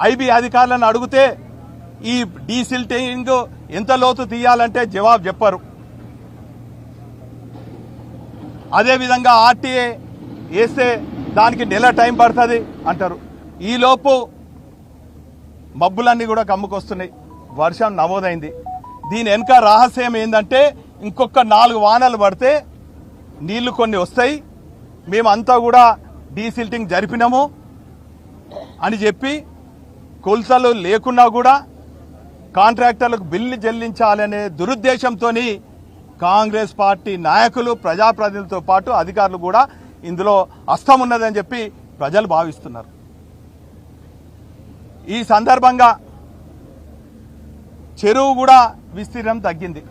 IB అధికారులను అడిగితే ఈ డీసిల్టింగ్ ఎంత లోతు తీయాలంటే జవాబు చెప్పరు. అదేవిధంగా ఆర్టీఏ వేస్తే దానికి నెల టైం పడుతుంది అంటారు. ఈలోపు మబ్బులన్నీ కూడా కమ్ముకొస్తున్నాయి, వర్షం నమోదైంది. దీని వెనుక రహస్యం ఏంటంటే ఇంకొక 4 వానలు పడితే నీళ్లు కొన్ని వస్తాయి, మేమంతా కూడా డీసిల్టింగ్ జరిపినాము అని చెప్పి కొలతలు లేకున్నా కూడా కాంట్రాక్టర్లకు బిల్లు చెల్లించాలనే దురుద్దేశంతో కాంగ్రెస్ పార్టీ నాయకులు, ప్రజాప్రతినిధులతో పాటు అధికారులు కూడా ఇందులో హస్తం ఉన్నదని చెప్పి ప్రజలు భావిస్తున్నారు. ఈ సందర్భంగా చెరువు కూడా విస్తీర్ణం తగ్గింది.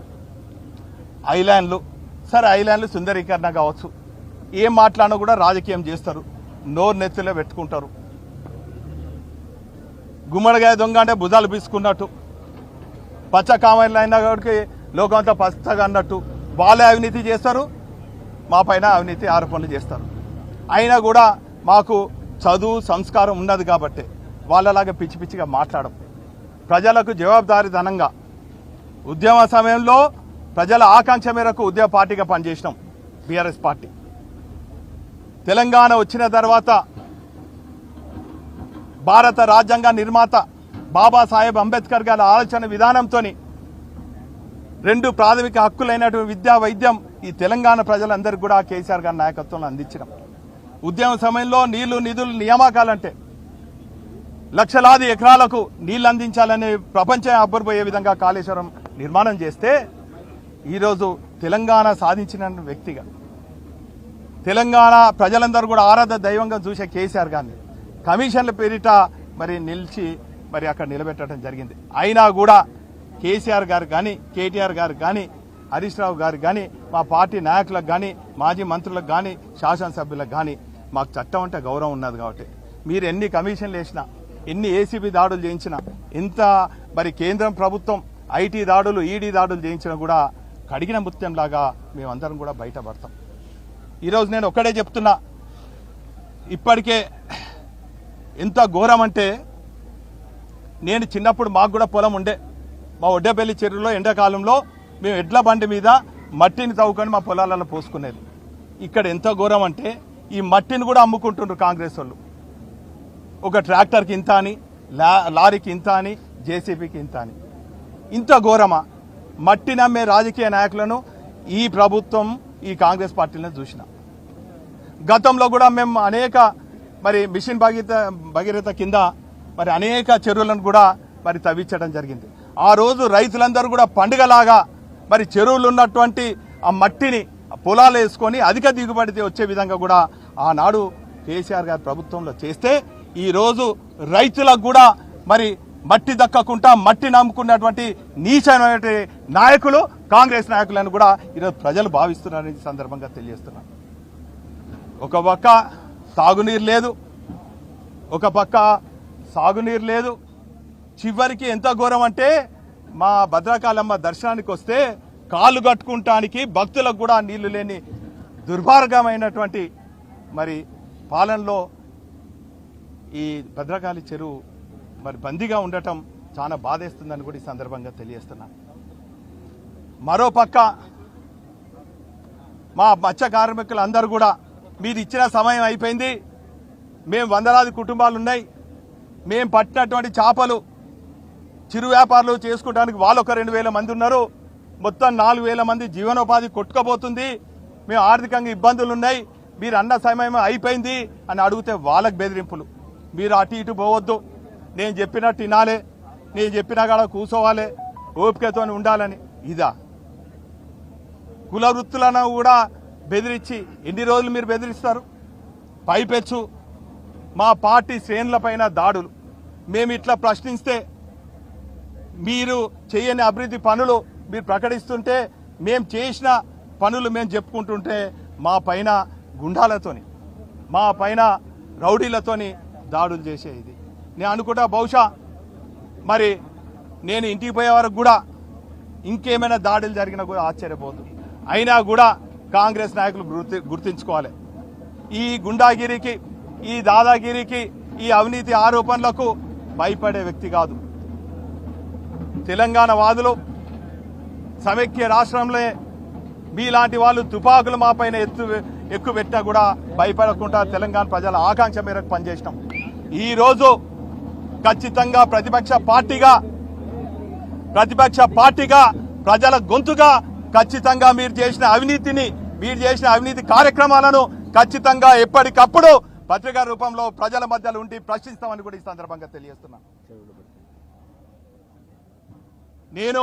ఐలాండ్లు సరే, ఐలాండ్లు సుందరీకరణ కావచ్చు, ఏం మాట్లాడినా కూడా రాజకీయం చేస్తారు, నోరు నెత్తిలో పెట్టుకుంటారు. గుమ్మడికాయ దొంగ అంటే భుజాలు పీసుకున్నట్టు, పచ్చ కామెంట్లు అయినా కాబట్టి లోకంతా పచ్చగా అన్నట్టు వాళ్ళే అవినీతి చేస్తారు, మా పైన అవినీతి ఆరోపణలు చేస్తారు. అయినా కూడా మాకు చదువు సంస్కారం ఉన్నది కాబట్టి వాళ్ళలాగా పిచ్చి పిచ్చిగా మాట్లాడడం, ప్రజలకు జవాబుదారీతనంగా ఉద్యమ సమయంలో ప్రజల ఆకాంక్ష మేరకు ఉద్యమ పార్టీగా పనిచేసినాం. బీఆర్ఎస్ పార్టీ తెలంగాణ వచ్చిన తర్వాత భారత రాజ్యాంగ నిర్మాత బాబాసాహెబ్ అంబేద్కర్ గారి ఆలోచన విధానంతో 2 ప్రాథమిక హక్కులైనటువంటి విద్యా, వైద్యం ఈ తెలంగాణ ప్రజలందరికీ కూడా కేసీఆర్ గారి నాయకత్వంలో అందించడం. ఉద్యమ సమయంలో నీళ్లు, నిధులు, నియామకాలంటే లక్షలాది ఎకరాలకు నీళ్లు అందించాలని ప్రపంచం అబ్బురుపోయే విధంగా కాళేశ్వరం నిర్మాణం చేస్తే ఈరోజు తెలంగాణ సాధించిన వ్యక్తిగా తెలంగాణ ప్రజలందరూ కూడా ఆరాధ దైవంగా చూసే కేసీఆర్ గారిని కమిషన్ల పేరిట మరి నిలిచి మరి అక్కడ నిలబెట్టడం జరిగింది. అయినా కూడా కేసీఆర్ గారు కానీ, కేటీఆర్ గారు కానీ, హరీష్ రావు గారు కానీ, మా పార్టీ నాయకులకు కానీ, మాజీ మంత్రులకు కానీ, శాసనసభ్యులకు కానీ మాకు చట్టం అంటే గౌరవం ఉన్నది. కాబట్టి మీరు ఎన్ని కమిషన్లు వేసినా, ఎన్ని ఏసీబీ దాడులు చేయించినా, ఎంత మరి కేంద్రం ప్రభుత్వం ఐటీ దాడులు, ఈడీ దాడులు చేయించినా కూడా కడిగిన ముత్యంలాగా మేమందరం కూడా బయటపడతాం. ఈరోజు నేను ఒక్కడే చెప్తున్నా, ఇప్పటికే ఎంత ఘోరం అంటే, నేను చిన్నప్పుడు మాకు కూడా పొలం ఉండే, మా ఒడ్డేపల్లి చెరువులో ఎండాకాలంలో మేము ఎడ్ల బండి మీద మట్టిని తవ్వుకొని మా పొలాలలో పోసుకునేది. ఇక్కడ ఎంత ఘోరం అంటే ఈ మట్టిని కూడా అమ్ముకుంటుండ్రు కాంగ్రెస్ వాళ్ళు. ఒక ట్రాక్టర్కి ఇంత అని, లారీకి ఇంత అని, జేసీబీకి ఇంత అని. ఇంత ఘోరమా? మట్టి నమ్మే రాజకీయ నాయకులను ఈ ప్రభుత్వం, ఈ కాంగ్రెస్ పార్టీలను చూసిన. గతంలో కూడా మేము అనేక మరి మిషన్ భగీరథ కింద మరి అనేక చెరువులను కూడా మరి తవ్వించడం జరిగింది. ఆ రోజు రైతులందరూ కూడా పండుగలాగా మరి చెరువులు ఉన్నటువంటి ఆ మట్టిని పొలాలు వేసుకొని అధిక దిగుబడి వచ్చే విధంగా కూడా ఆనాడు కేసీఆర్ గారి ప్రభుత్వంలో చేస్తే, ఈరోజు రైతులకు కూడా మరి మట్టి దక్కకుండా మట్టి నమ్ముకున్నటువంటి నీచమైన నాయకులు కాంగ్రెస్ నాయకులను కూడా ఈరోజు ప్రజలు భావిస్తున్నారని ఈ సందర్భంగా తెలియజేస్తున్నారు. ఒక పక్క తాగునీరు లేదు, ఒక పక్క సాగునీరు లేదు. చివరికి ఎంత ఘోరం అంటే మా భద్రకాళమ్మ దర్శనానికి వస్తే కాళ్ళు కట్టుకుంటానికి భక్తులకు కూడా నీళ్లు లేని దుర్మార్గమైనటువంటి మరి పాలనలో ఈ భద్రకాళి చెరువు మరి బందీగా ఉండటం చాలా బాధేస్తుందని కూడా ఈ సందర్భంగా తెలియజేస్తున్నాను. మరోపక్క మా మత్స్య కార్మికులందరూ కూడా మీరు ఇచ్చిన సమయం అయిపోయింది, మేము వందలాది కుటుంబాలు ఉన్నాయి, మేము పట్టినటువంటి చేపలు చిరు వ్యాపారులు చేసుకోవడానికి వాళ్ళు ఒక 2,000 మంది ఉన్నారు, మొత్తం 4,000 మంది జీవనోపాధి కొట్టుకోబోతుంది, మేము ఆర్థికంగా ఇబ్బందులు ఉన్నాయి, మీరు అన్న సమయం అయిపోయింది అని అడిగితే వాళ్ళకి బెదిరింపులు. మీరు అటు ఇటు పోవద్దు, నేను చెప్పినట్టు వినాలి, నేను చెప్పినా కాడ కూర్చోవాలి, ఓపికతో ఉండాలని. ఇదా కుల వృత్తులను కూడా బెదిరించి ఎన్ని రోజులు మీరు బెదిరిస్తారు? పైపెచ్చు మా పార్టీ శ్రేణులపైన దాడులు. మేము ఇట్లా ప్రశ్నిస్తే మీరు చేయని అభివృద్ధి పనులు మీరు ప్రకటిస్తుంటే, మేము చేసిన పనులు మేము చెప్పుకుంటుంటే మా పైన గుండాలతోని, మా పైన రౌడీలతోని దాడులు చేసేది. నేను అనుకుంటా బహుశా మరి నేను ఇంటికి పోయే వరకు కూడా ఇంకేమైనా దాడులు జరిగినా కూడా ఆశ్చర్యపోతుంది. అయినా కూడా కాంగ్రెస్ నాయకులు గుర్తించుకోవాలి, ఈ గుండాగిరికి, ఈ దాదాగిరికి, ఈ అవినీతి ఆరోపణలకు భయపడే వ్యక్తి కాదు. తెలంగాణ వాదులు సమైక్య రాష్ట్రంలో మీలాంటి వాళ్ళు తుపాకులు మా పైన ఎక్కువ పెట్టినా కూడా భయపడకుండా తెలంగాణ ప్రజల ఆకాంక్ష మేరకు పనిచేసినాం. ఈరోజు ఖచ్చితంగా ప్రతిపక్ష పార్టీగా ప్రజల గొంతుగా ఖచ్చితంగా మీరు చేసిన అవినీతి కార్యక్రమాలను ఖచ్చితంగా ఎప్పటికప్పుడు పత్రికా రూపంలో ప్రజల మధ్యలో ఉండి ప్రశ్నిస్తామని కూడా ఈ సందర్భంగా తెలియజేస్తున్నాను. నేను